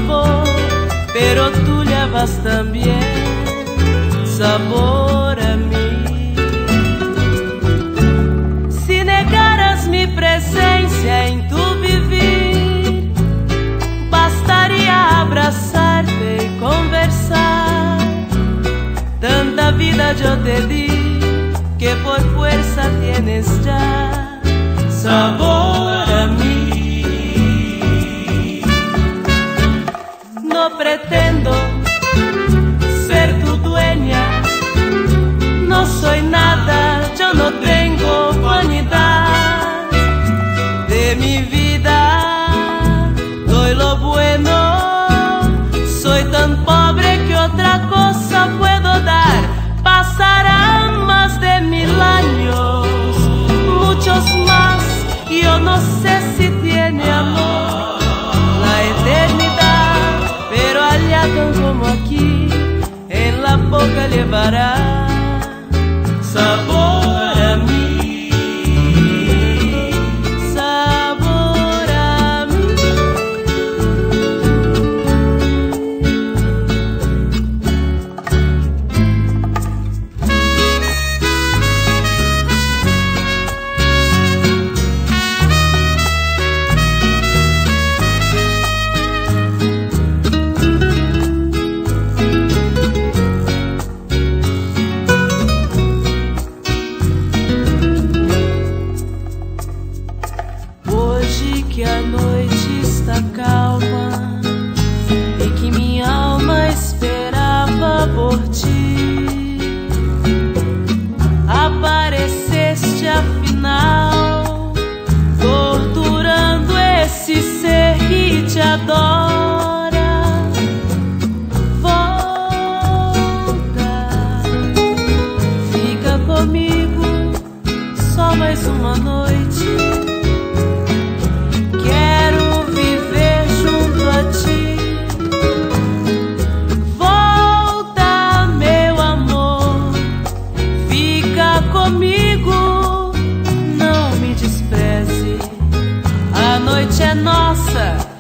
sabor, pero tú llevas también sabor a mí. Si negaras mi presencia en tu vivir, bastaría abrazarte y conversar. Tanta vida yo te di que por fuerza tienes ya sabor a mí. No pretendo ser tu dueña, no soy nada, yo no tengo vanidad. De mi vida doy lo bueno, soy tan pobre que otra cosa puedo dar. Pasarán más de 1000 años, muchos más, yo no sé si tiene amor la eternidad, pero allá tan como aquí, en la boca llevará sabor a mí, sabor a mí. Que a noite está calma e que minha alma esperava por ti, apareceste afinal, torturando esse ser que te adora. Volta, fica comigo só mais uma noite. Comigo, não me despreze, a noite é nossa.